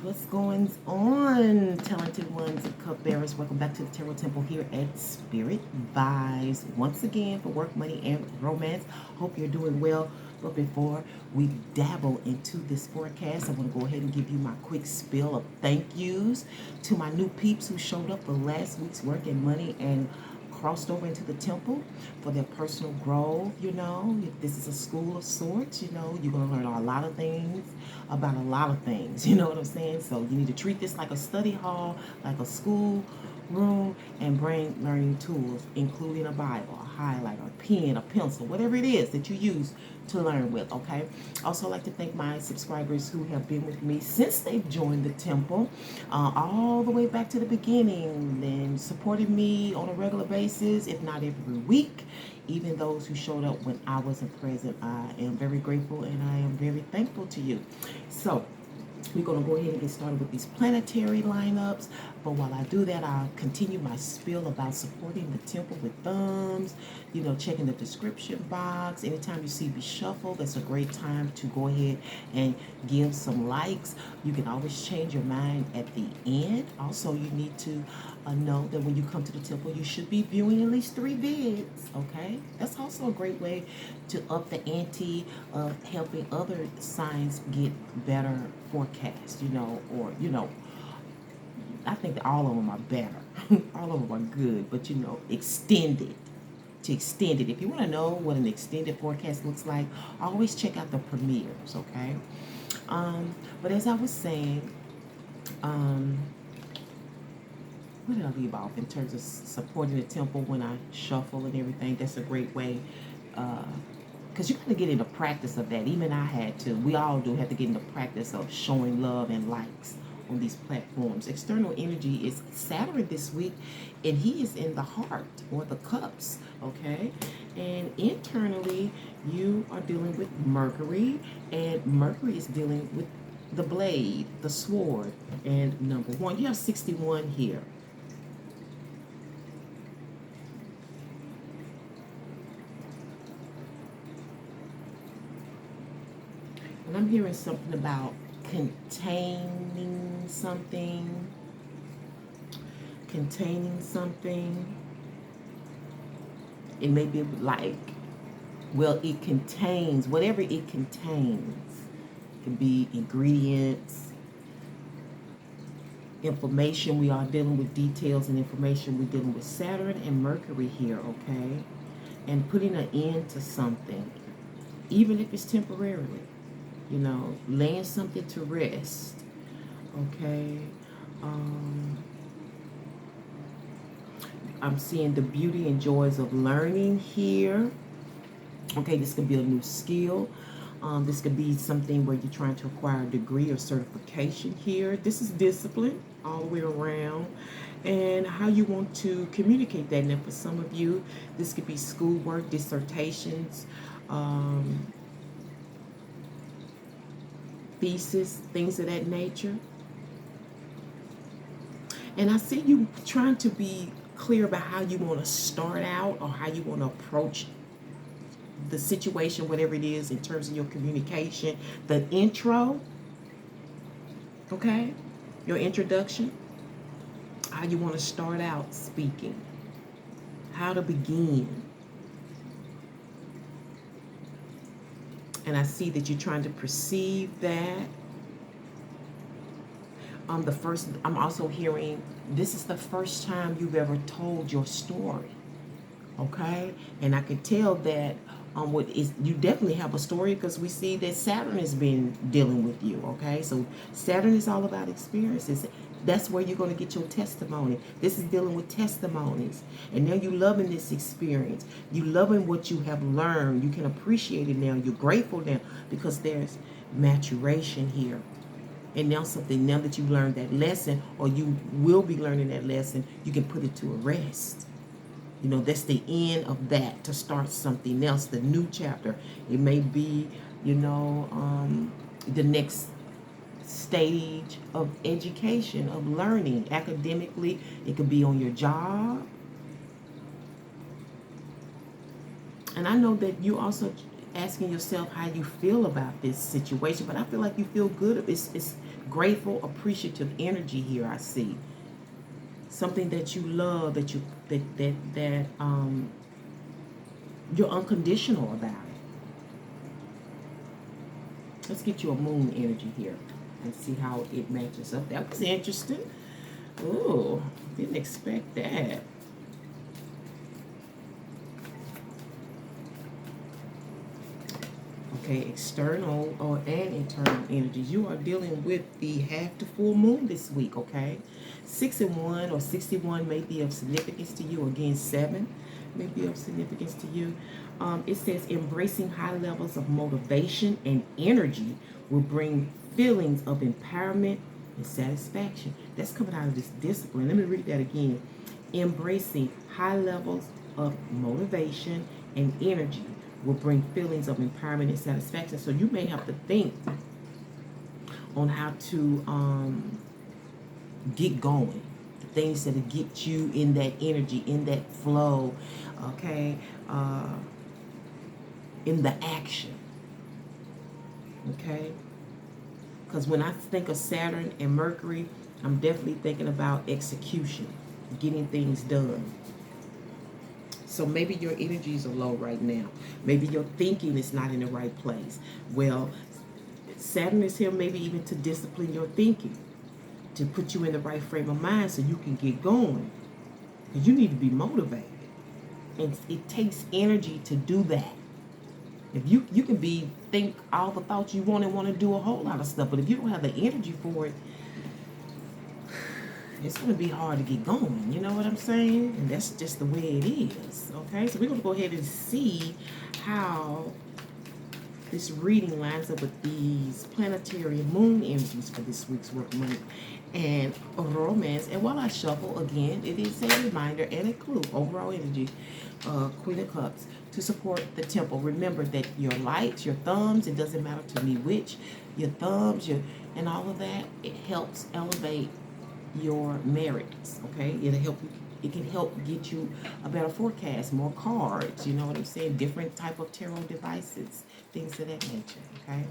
What's going on, talented ones and cupbearers? Welcome back to the Tarot Temple here at Spirit Vibes. Once again, for work, money, and romance. Hope you're doing well. But before we dabble into this forecast, I want to go ahead and give you my quick spiel of thank yous to my new peeps who showed up for last week's work and money and crossed over into the temple for their personal growth. This is a school of sorts. You're going to learn a lot of things about a lot of things. You know what I'm saying? So you need to treat this like a study hall, like a school room, and bring learning tools, including a Bible, a highlighter, a pen, a pencil, whatever it is that you use to learn with, okay? Also, like to thank my subscribers who have been with me since they've joined the temple, all the way back to the beginning, and supported me on a regular basis, if not every week. Even those who showed up when I wasn't present, I am very grateful and I am very thankful to you. So, we're going to go ahead and get started with these planetary lineups. But while I do that, I'll continue my spiel about supporting the temple with thumbs, checking the description box. Anytime you see me shuffle, that's a great time to go ahead and give some likes. You can always change your mind at the end. Also, you need to know that when you come to the temple, you should be viewing at least 3 vids, okay? That's also a great way to up the ante of helping other signs get better forecast, I think that all of them are better. All of them are good, but extended. To extend it. If you want to know what an extended forecast looks like, always check out the premieres, okay? But as I was saying, where did I leave off in terms of supporting the temple when I shuffle and everything? That's a great way, because you got to get into practice of that. Even I had to. We all do have to get into practice of showing love and likes on these platforms. External energy is Saturn this week, and he is in the heart or the cups, okay? And internally, you are dealing with Mercury, and Mercury is dealing with the blade, the sword, and number 1. You have 61 here. And I'm hearing something about containing something. It may be like, well, it contains, whatever it contains. It can be ingredients, information. We are dealing with details and information. We're dealing with Saturn and Mercury here, okay? And putting an end to something, even if it's temporarily. Laying something to rest, okay? I'm seeing the beauty and joys of learning here. Okay, this could be a new skill. This could be something where you're trying to acquire a degree or certification here. This is discipline all the way around, and how you want to communicate that. And for some of you, this could be schoolwork, dissertations, thesis, things of that nature. And I see you trying to be clear about how you want to start out or how you want to approach the situation, whatever it is, in terms of your communication. The intro, okay? Your introduction, how you want to start out speaking, how to begin. And I see that you're trying to perceive that. I'm also hearing this is the first time you've ever told your story, okay? And I could tell that you definitely have a story, because we see that Saturn has been dealing with you, okay? So Saturn is all about experiences. That's where you're going to get your testimony. This is dealing with testimonies. And now you're loving this experience. You're loving what you have learned. You can appreciate it now. You're grateful now because there's maturation here. And now that you've learned that lesson, or you will be learning that lesson, you can put it to a rest. That's the end of that, to start something else, the new chapter. It may be, the next stage of education, of learning. Academically, it could be on your job. And I know that you also asking yourself how you feel about this situation, but I feel like you feel good. It's grateful, appreciative energy here. I see something that you love, that you're unconditional about it. Let's get you a moon energy here and see how it matches up. That was interesting. Ooh, didn't expect that. Okay, external and internal energies. You are dealing with the half to full moon this week, okay? 6 and 1 or 61 may be of significance to you. Again, 7 may be of significance to you. It says embracing high levels of motivation and energy will bring feelings of empowerment and satisfaction. That's coming out of this discipline. Let me read that again. Embracing high levels of motivation and energy will bring feelings of empowerment and satisfaction. So you may have to think on how to get going. The things that'll get you in that energy, in that flow, okay? In the action, okay? Because when I think of Saturn and Mercury, I'm definitely thinking about execution, getting things done. So maybe your energies are low right now. Maybe your thinking is not in the right place. Well, Saturn is here maybe even to discipline your thinking, to put you in the right frame of mind so you can get going. Because you need to be motivated. And it takes energy to do that. If you can think all the thoughts you want and want to do a whole lot of stuff, but if you don't have the energy for it, it's going to be hard to get going. You know what I'm saying? And that's just the way it is. Okay, so we're going to go ahead and see how this reading lines up with these planetary moon energies for this week's work, money, and romance. And while I shuffle again, it is a reminder and a clue. Overall energy, Queen of Cups, to support the temple. Remember that your lights, your thumbs, it doesn't matter to me which, your thumbs, and all of that, it helps elevate your merits, okay? It'll help you. It can help get you a better forecast, more cards, you know what I'm saying? Different type of tarot devices, things of that nature, okay?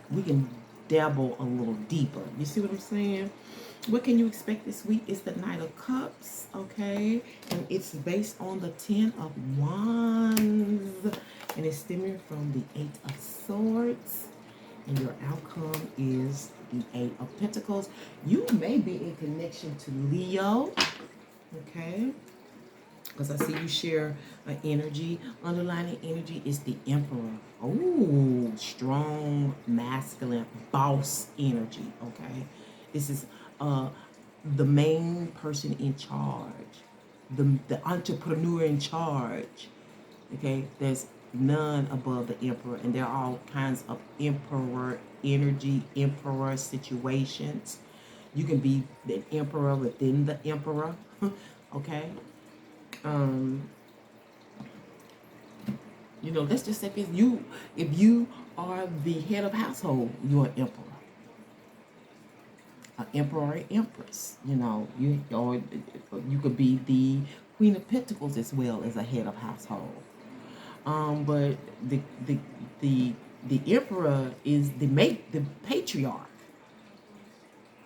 We can dabble a little deeper. You see what I'm saying? What can you expect this week? It's the Knight of Cups, okay? And it's based on the 10 of Wands. And it's stemming from the 8 of Swords. And your outcome is the 8 of Pentacles. You may be in connection to Leo, okay? Because I see you share an energy. Underlining energy is the Emperor. Oh, strong, masculine, boss energy, okay? This is the main person in charge, the entrepreneur in charge, okay? There's none above the Emperor, and there are all kinds of Emperor energy, Emperor situations. You can be the Emperor within the Emperor, okay? You know, let's just say if you are the head of household, you're an emperor. An emperor or empress, you know, you could be the Queen of Pentacles as well as a head of household. But the emperor is the patriarch,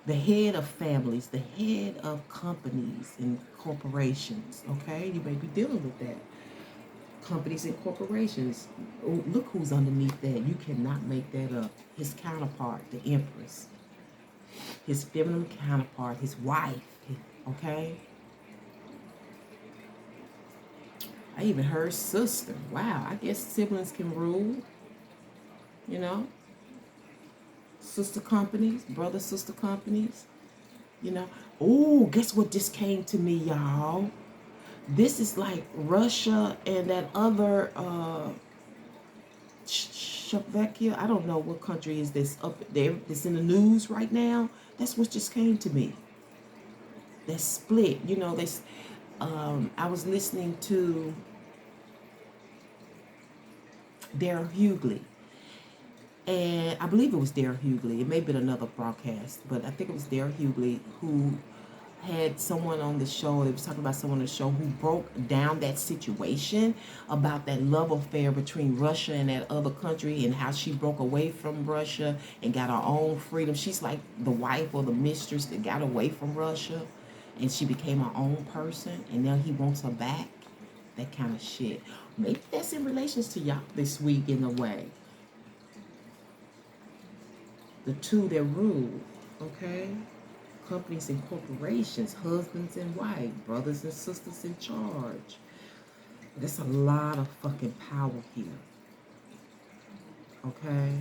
the head of families, the head of companies and corporations. Okay, you may be dealing with that. Companies and corporations. Oh, look who's underneath that. You cannot make that up. His counterpart, the Empress. His feminine counterpart, his wife. Okay? I even heard sister. Wow, I guess siblings can rule. You know? Sister companies, brother sister companies. You know? Oh, guess what just came to me, y'all? This is like Russia and that other Czechoslovakia. I don't know what country is this up there. That's in the news right now. That's what just came to me. That split. You know, I was listening to Daryl Hughley. And I believe it was Daryl Hughley. It may have been another broadcast, but I think it was Daryl Hughley who had someone on the show, they was talking about someone on the show who broke down that situation about that love affair between Russia and that other country, and how she broke away from Russia and got her own freedom. She's like the wife or the mistress that got away from Russia, and she became her own person, and now he wants her back. That kind of shit. Maybe that's in relations to y'all this week in a way. The two that rule, okay? Companies and corporations, husbands and wives, brothers and sisters in charge. There's a lot of fucking power here, okay?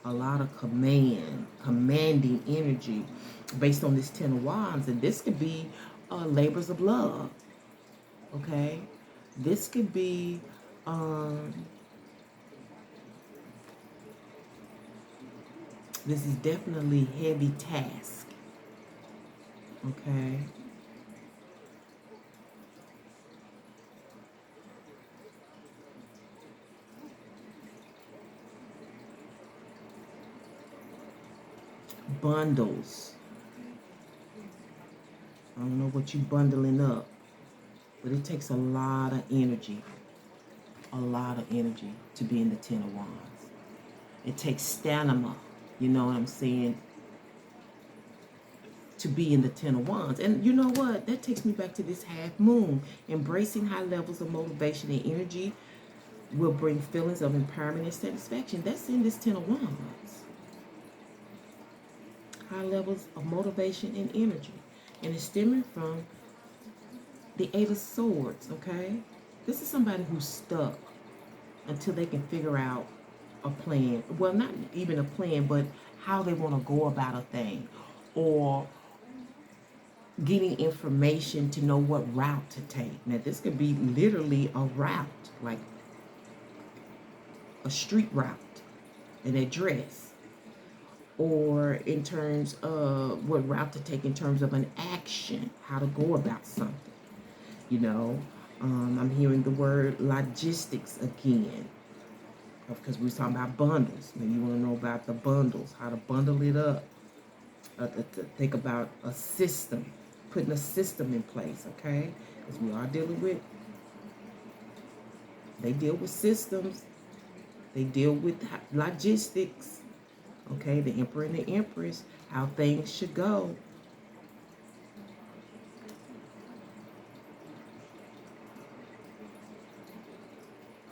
A lot of commanding energy based on this Ten of Wands. And this could be labors of love, okay? This could be this is definitely heavy task, okay? Bundles. I don't know what you bundling up, but it takes a lot of energy. A lot of energy to be in the Ten of Wands. It takes stamina, you know what I'm saying, to be in the Ten of Wands. And you know what? That takes me back to this half moon. Embracing high levels of motivation and energy will bring feelings of empowerment and satisfaction. That's in this Ten of Wands. High levels of motivation and energy. And it's stemming from the Eight of Swords, okay? This is somebody who's stuck until they can figure out a plan. Well, not even a plan, but how they want to go about a thing. Or getting information to know what route to take. Now, this could be literally a route, like a street route, an address. Or in terms of what route to take in terms of an action, how to go about something. You know, I'm hearing the word logistics again, because we were talking about bundles. Maybe you want to know about the bundles, how to bundle it up. Think about a system, putting a system in place, okay? Because we are dealing with, they deal with systems, they deal with logistics, okay? The Emperor and the Empress, how things should go.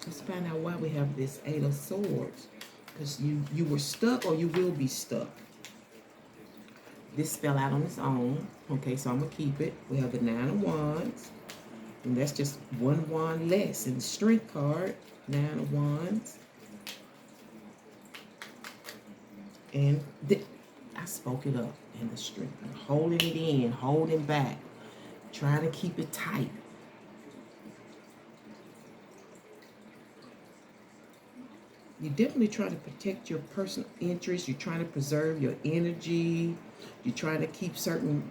Let's find out why we have this Eight of Swords. Because you were stuck, or you will be stuck. This fell out on its own. Okay, so I'm going to keep it. We have the Nine of Wands. And that's just one wand less in the Strength card. Nine of Wands. And I spoke it up in the Strength. I'm holding it in, holding back. Trying to keep it tight. You definitely try to protect your personal interests. You're trying to preserve your energy. You're trying to keep certain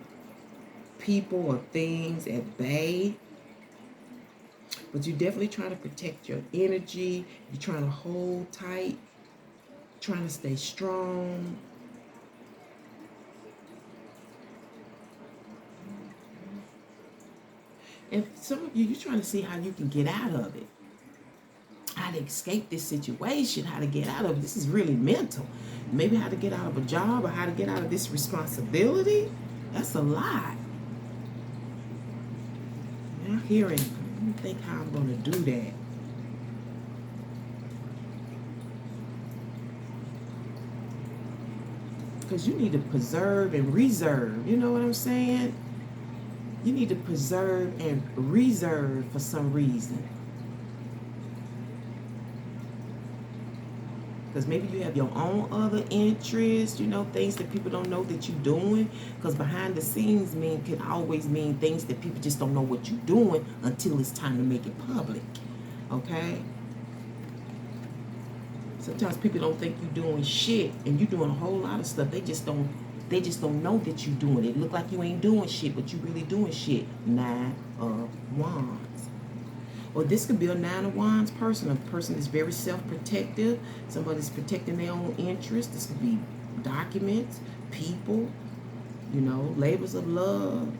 people or things at bay. But you definitely try to protect your energy. You're trying to hold tight. Trying to stay strong. And some of you, you're trying to see how you can get out of it. How to escape this situation, how to get out of it. This is really mental. Maybe how to get out of a job, or how to get out of this responsibility. That's a lot. Now hearing, let me think how I'm going to do that. Because you need to preserve and reserve. You know what I'm saying? You need to preserve and reserve for some reason. Because maybe you have your own other interests, you know, things that people don't know that you're doing. Because behind the scenes can always mean things that people just don't know what you're doing until it's time to make it public. Okay? Sometimes people don't think you're doing shit, and you're doing a whole lot of stuff. They just don't know that you're doing it. It look like you ain't doing shit, but you really doing shit. Nine of Wands. Or this could be a Nine of Wands person, a person that's very self-protective, somebody that's protecting their own interests. This could be documents, people, you know, labors of love.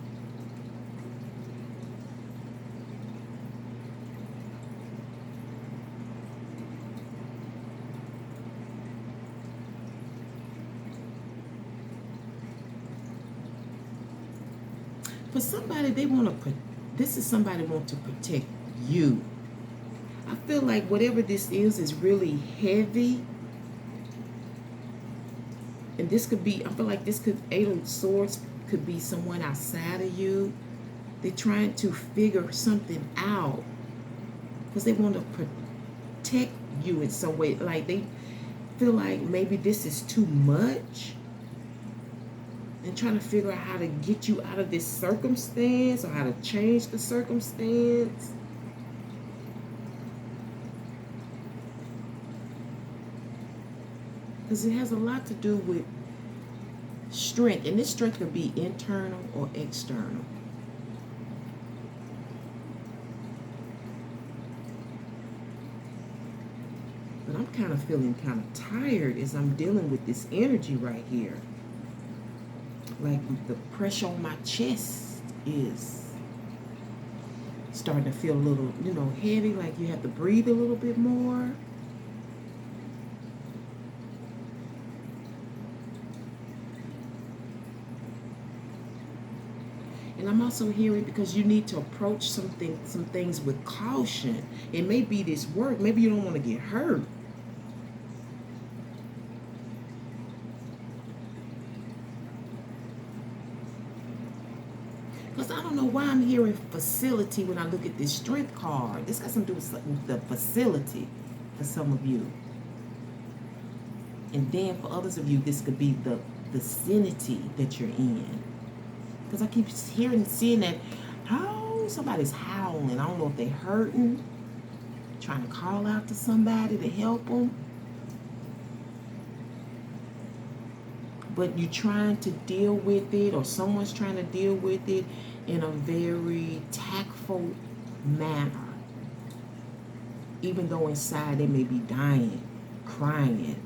For somebody, they want to, this is somebody want to protect you. I feel like whatever this is really heavy. And this could be, I feel like this could, Eight of Swords could be someone outside of you. They're trying to figure something out because they want to protect you in some way. Like they feel like maybe this is too much and trying to figure out how to get you out of this circumstance or how to change the circumstance. Because it has a lot to do with strength. And this strength could be internal or external. But I'm kind of feeling kind of tired as I'm dealing with this energy right here. Like the pressure on my chest is starting to feel a little, you know, heavy. Like you have to breathe a little bit more. And I'm also hearing because you need to approach some things with caution. It may be this work. Maybe you don't want to get hurt. Because I don't know why I'm hearing facility when I look at this strength card. This got something to do with the facility for some of you. And then for others of you, this could be the vicinity that you're in. Because I keep hearing, seeing that, oh, somebody's howling. I don't know if they're hurting, trying to call out to somebody to help them. But you're trying to deal with it, or someone's trying to deal with it in a very tactful manner. Even though inside they may be dying, crying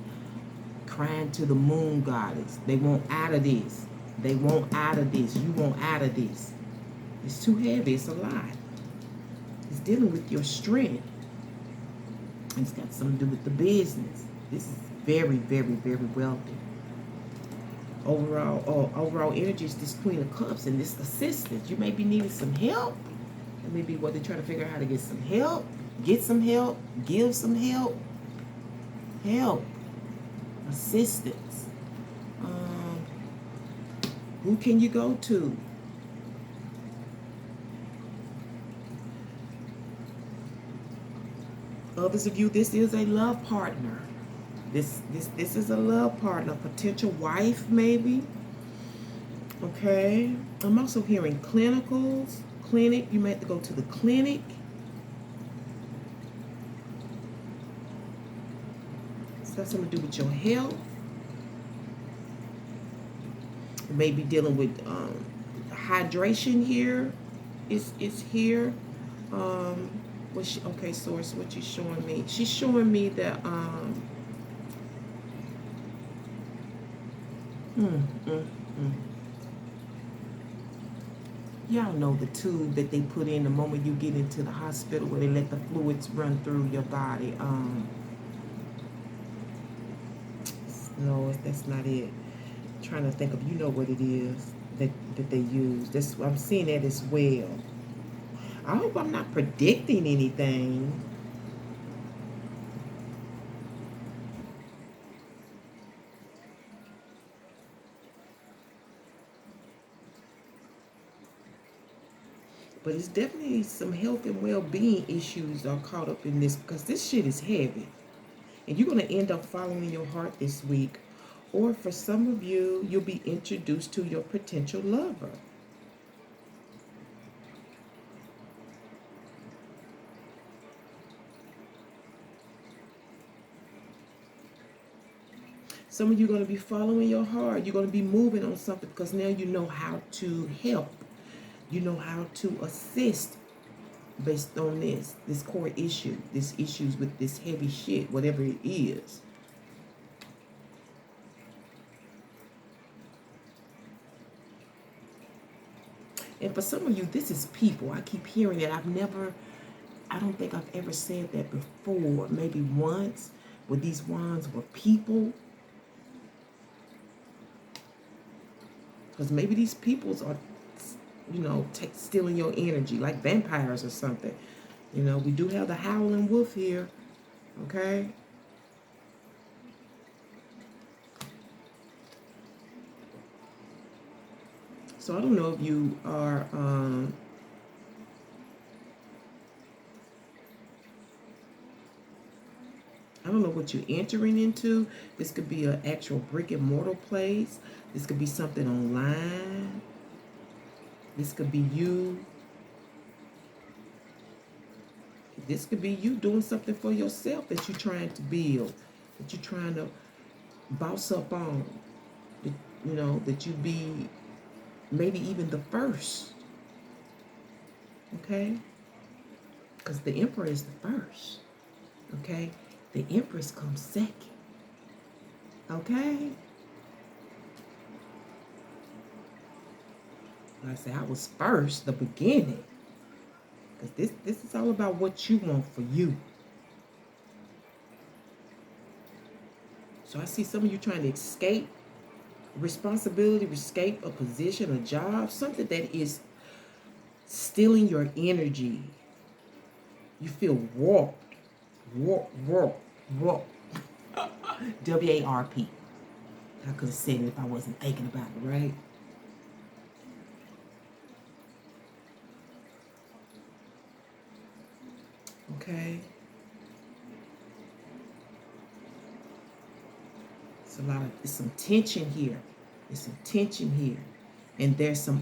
to the moon goddess. They want out of this. They want out of this. You want out of this. It's too heavy. It's a lot. It's dealing with your strength. And it's got something to do with the business. This is very, very, very wealthy. Overall energy is this Queen of Cups and this assistance. You may be needing some help. It may be what they're trying to figure out how to get some help. Get some help. Give some help. Help. Assistance. Who can you go to? Others of you, this is a love partner. This is a love partner, potential wife maybe. Okay. I'm also hearing clinicals. Clinic. You may have to go to the clinic. It's got something to do with your health. Maybe dealing with hydration here is here. Okay, source, what you showing me? She's showing me that y'all know the tube that they put in the moment you get into the hospital where they let the fluids run through your body. No, that's not it. Trying to think of, you know what it is that they use. I'm seeing that as well. I hope I'm not predicting anything. But it's definitely some health and well-being issues are caught up in this because this shit is heavy. And you're going to end up following your heart this week. Or for some of you, you'll be introduced to your potential lover. Some of you are going to be following your heart. You're going to be moving on something because now you know how to help. You know how to assist based on this core issue, this issues with this heavy shit, whatever it is. And for some of you, this is people. I keep hearing that. I don't think I've ever said that before. Maybe once, where these wands were people. Because maybe these peoples are you know, stealing your energy like vampires or something. You know, we do have the howling wolf here, okay? So I don't know if you are, I don't know what you're entering into. This could be an actual brick and mortar place. This could be something online. This could be you. This could be you doing something for yourself that you're trying to build, that you're trying to boss up on. That, you know, that you be maybe even the first. Okay? Because the emperor is the first. Okay? The empress comes second. Okay? Like I say, I was first, the beginning. Because this is all about what you want for you. So I see some of you trying to escape responsibility, escape a position, a job, something that is stealing your energy. You feel warped. Warped. W-A-R-P. I could have said it if I wasn't thinking about it, right? Okay. It's some tension here. There's some tension here. And there's some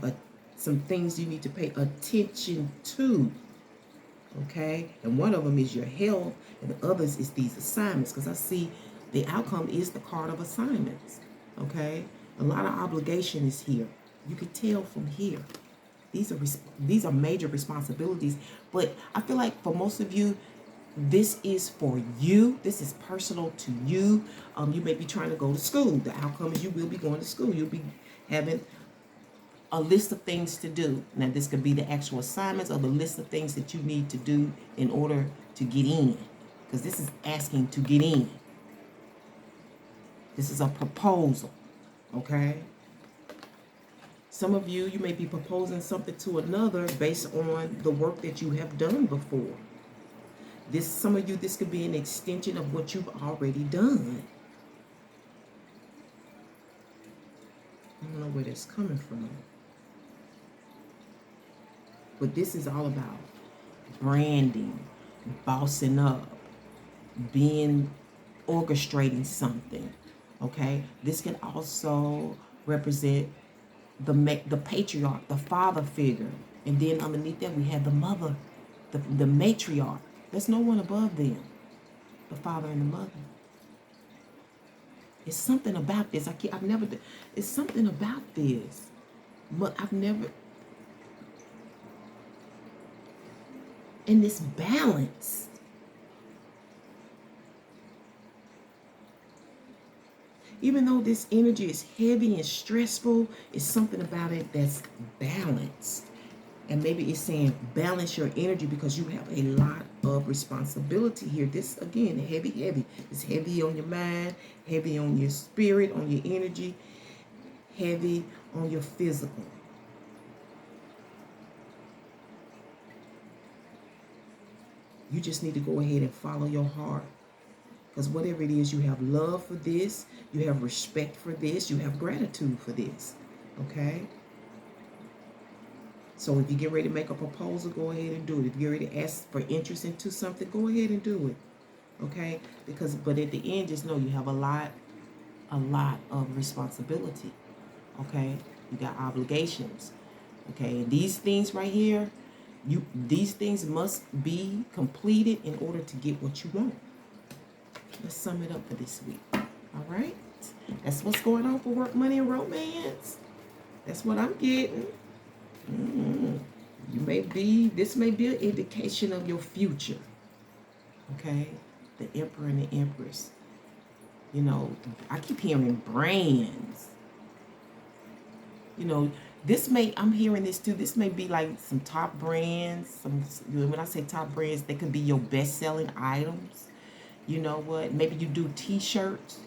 things you need to pay attention to. Okay? And one of them is your health, and the others is these assignments. Because I see the outcome is the card of assignments. Okay? A lot of obligation is here. You can tell from here. These are major responsibilities. But I feel like for most of you, this is for you. This is personal to you. You may be trying to go to school. The outcome is you will be going to school. You'll be having a list of things to do. Now, this could be the actual assignments or the list of things that you need to do in order to get in. Because this is asking to get in. This is a proposal. Okay? Some of you, you may be proposing something to another based on the work that you have done before. Some of you, this could be an extension of what you've already done. I don't know where that's coming from. But this is all about branding, bossing up, orchestrating something. Okay? This can also represent the patriarch, the father figure. And then underneath that we have the mother, the matriarch. There's no one above them, the father and the mother. It's something about this. It's something about this. And this balance. Even though this energy is heavy and stressful, it's something about it that's balanced. And maybe it's saying balance your energy because you have a lot of responsibility here. This, again, heavy. It's heavy on your mind, heavy on your spirit, on your energy, heavy on your physical. You just need to go ahead and follow your heart. Because whatever it is, you have love for this, you have respect for this, you have gratitude for this. Okay? So if you get ready to make a proposal, go ahead and do it. If you're ready to ask for interest into something, go ahead and do it. Okay? But at the end, just know you have a lot of responsibility. Okay? You got obligations. Okay? And these things right here, these things must be completed in order to get what you want. Let's sum it up for this week. All right? That's what's going on for work, money, and romance. That's what I'm getting. This may be an indication of your future. Okay? The emperor and the empress. You know, I keep hearing brands. You know, I'm hearing this too. This may be like some top brands. When I say top brands, they could be your best-selling items. You know what? Maybe you do t-shirts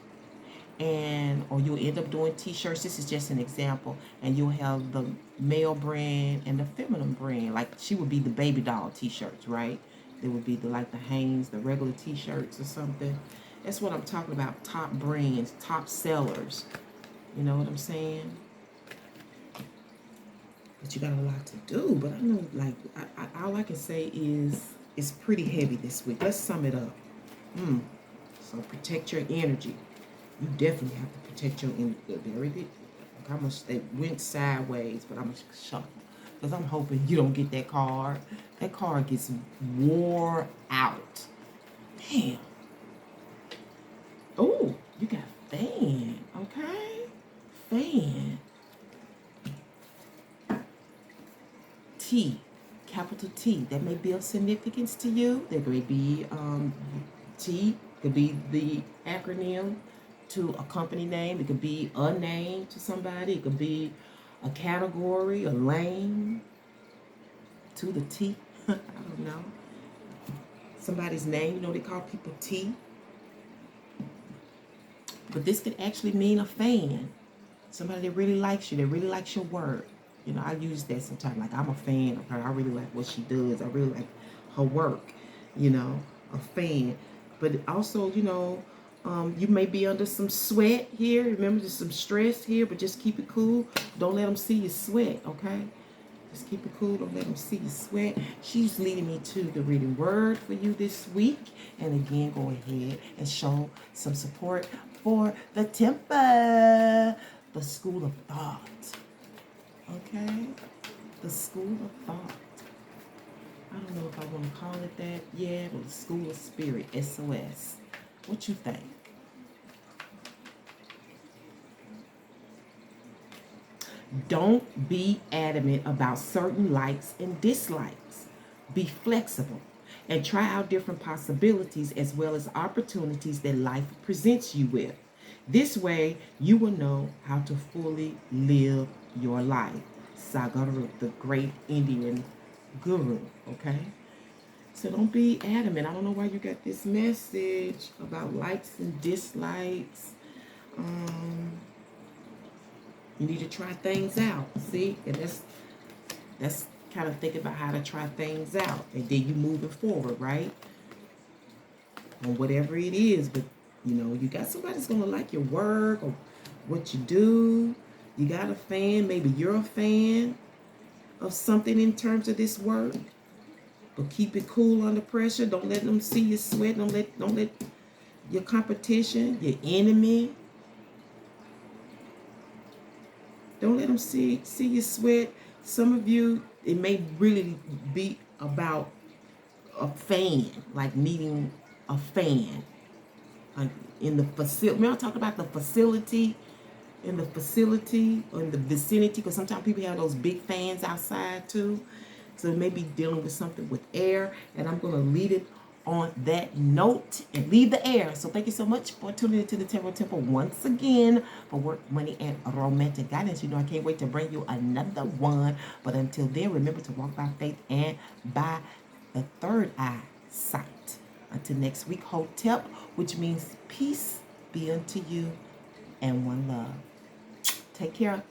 and or you'll end up doing t-shirts. This is just an example, and you'll have the male brand and the feminine brand. Like she would be the baby doll t-shirts, right? There would be the like the Hanes, the regular t-shirts or something. That's what I'm talking about. Top brands, top sellers. You know what I'm saying? But you got a lot to do. But I know, like, all I can say is it's pretty heavy this week. Let's sum it up. So protect your energy. You definitely have to protect your energy. Very big. Like I must. It went sideways, but I'm shocked because I'm hoping you don't get that card. That card gets wore out. Damn. Oh, you got fan. Okay, fan. T, capital T. That may be of significance to you. There may be T. Could be the acronym to a company name. It could be a name to somebody. It could be a category, a lane to the T. I don't know. Somebody's name. You know, they call people T. But this could actually mean a fan. Somebody that really likes you. That really likes your work. You know, I use that sometimes. Like, I'm a fan of her. I really like what she does. I really like her work. You know, a fan. But also, you know, you may be under some sweat here. Remember, there's some stress here, but just keep it cool. Don't let them see you sweat, okay? Just keep it cool. Don't let them see you sweat. She's leading me to the reading word for you this week. And again, go ahead and show some support for the Temper, the school of thought. Okay? The school of thought. I don't know if I want to call it that yet, or the school of spirit, SOS. What you think? Don't be adamant about certain likes and dislikes. Be flexible and try out different possibilities as well as opportunities that life presents you with. This way, you will know how to fully live your life. Sadhguru, the great Indian guru, okay? So don't be adamant. I don't know why you got this message about likes and dislikes. You need to try things out. See? And that's kind of thinking about how to try things out. And then you moving forward, right? On whatever it is. But, you know, you got somebody that's going to like your work or what you do. You got a fan. Maybe you're a fan of something in terms of this work. But keep it cool under pressure. Don't let them see you sweat. Don't let your competition, your enemy, don't let them see you sweat. Some of you, it may really be about a fan, like needing a fan. Like in the facility. Remember I talked about the facility, in the facility or in the vicinity, because sometimes people have those big fans outside too. So it may be dealing with something with air, and I'm going to lead it on that note and leave the air. So thank you so much for tuning into the Tarot Temple once again for work, money, and romantic guidance. You know I can't wait to bring you another one. But until then, remember to walk by faith and by the third eye sight. Until next week, Hotep, which means peace be unto you and one love. Take care.